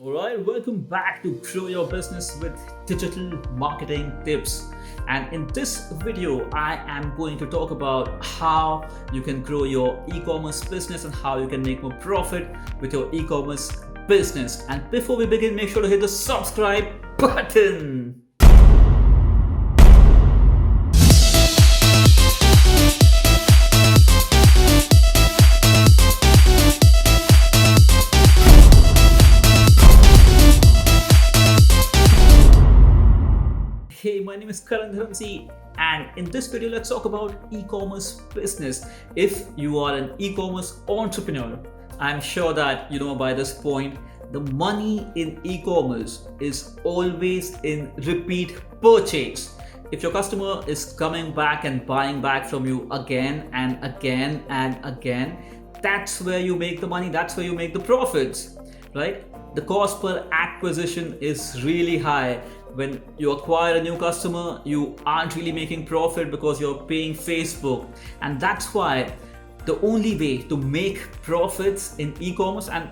Alright, welcome back to Grow Your Business with Digital Marketing Tips. And in this video, I am going to talk about how you can grow your e-commerce business and how you can make more profit with your e-commerce business. And before we begin, make sure to hit the subscribe button. Hey, my name is Karan Dharamsi, and in this video, let's talk about e-commerce business. If you are an e-commerce entrepreneur, I'm sure that you know by this point, the money in e-commerce is always in repeat purchase. If your customer is coming back and buying back from you again and again and again, that's where you make the money, that's where you make the profits, right? The cost per acquisition is really high. When you acquire a new customer, you aren't really making profit because you're paying Facebook. And that's why the only way to make profits in e-commerce, and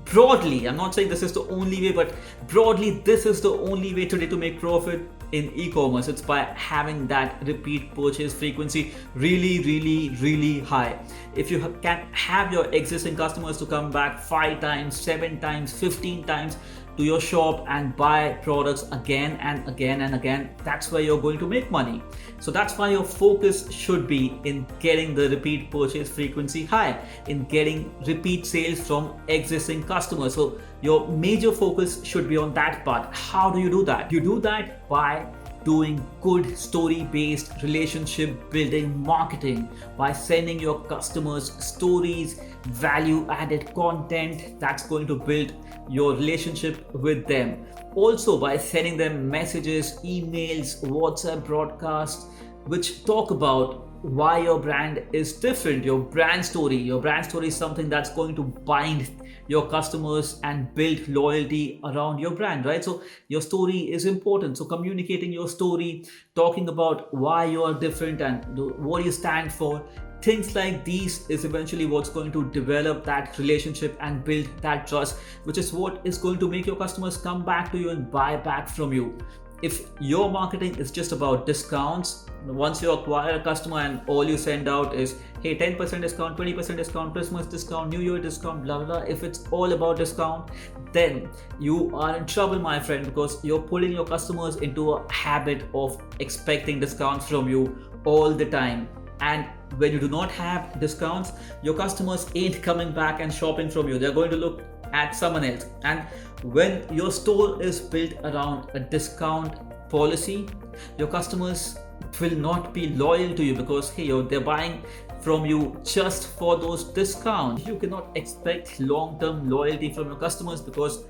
broadly, I'm not saying this is the only way, but broadly, this is the only way today to make profit in e-commerce. It's by having that repeat purchase frequency really high. If you can have your existing customers to come back 5 times, 7 times, 15 times to your shop and buy products again and again and again, that's where you're going to make money. So that's why your focus should be in getting the repeat purchase frequency high, in getting repeat sales from existing customers. So your major focus should be on that part. How do you do that? You do that by doing good story-based relationship building marketing, by sending your customers stories, value-added content that's going to build your relationship with them. Also by sending them messages, emails, WhatsApp broadcasts, which talk about why your brand is different, your brand story. Your brand story is something that's going to bind your customers and build loyalty around your brand, right? So your story is important. So communicating your story, talking about why you are different and what you stand for, things like these is eventually what's going to develop that relationship and build that trust, which is what is going to make your customers come back to you and buy back from you. If your marketing is just about discounts, once you acquire a customer and all you send out is, hey, 10% discount, 20% discount, Christmas discount, New Year discount, blah, blah, blah. If it's all about discount, then you are in trouble, my friend, because you're pulling your customers into a habit of expecting discounts from you all the time. And when you do not have discounts, your customers ain't coming back and shopping from you. They're going to look at someone else. And when your store is built around a discount policy, your customers will not be loyal to you because they're buying from you just for those discounts. You cannot expect long-term loyalty from your customers because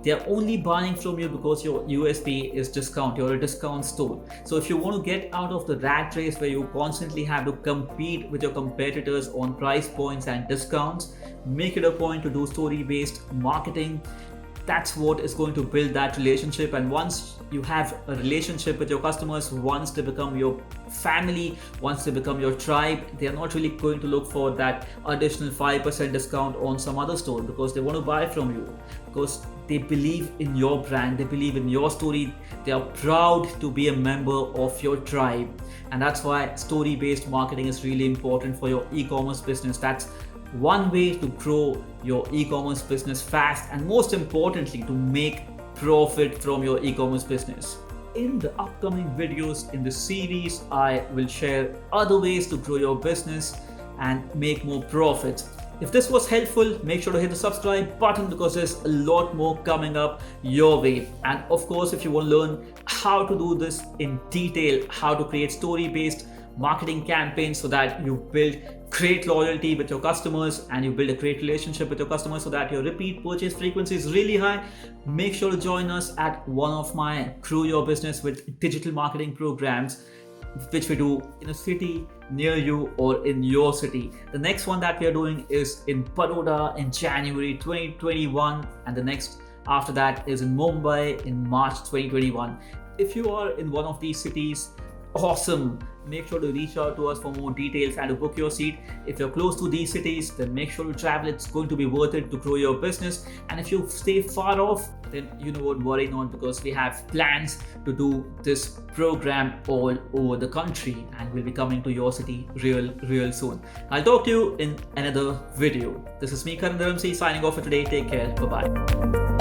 they're only buying from you because your USP is discount. You're a discount store. So if you want to get out of the rat race where you constantly have to compete with your competitors on price points and discounts, make it a point to do story-based marketing. That's what is going to build that relationship. And once you have a relationship with your customers, once they become your family, once they become your tribe, they're not really going to look for that additional 5% discount on some other store because they want to buy from you, because they believe in your brand, they believe in your story, they are proud to be a member of your tribe. And that's why story-based marketing is really important for your e-commerce business. That's one way to grow your e-commerce business fast, and most importantly, to make profit from your e-commerce business. In the upcoming videos in the series, I will share other ways to grow your business and make more profits. If this was helpful, make sure to hit the subscribe button because there's a lot more coming up your way. And of course, if you want to learn how to do this in detail, how to create story-based marketing campaigns so that you build great loyalty with your customers and you build a great relationship with your customers so that your repeat purchase frequency is really high, make sure to join us at one of my Grow Your Business with Digital Marketing programs, which we do in a city near you or in your city. The next one that we are doing is in Baroda in January 2021, and the next after that is in Mumbai in March 2021. If you are in one of these cities, awesome. Make sure to reach out to us for more details and to book your seat. If you're close to these cities, then make sure to travel. It's going to be worth it to grow your business. And if you stay far off, then you know what, worry not, because we have plans to do this program all over the country, and we'll be coming to your city real soon. I'll talk to you in another video. This is me, Karan Dharamsi, signing off for today. Take care. Bye bye.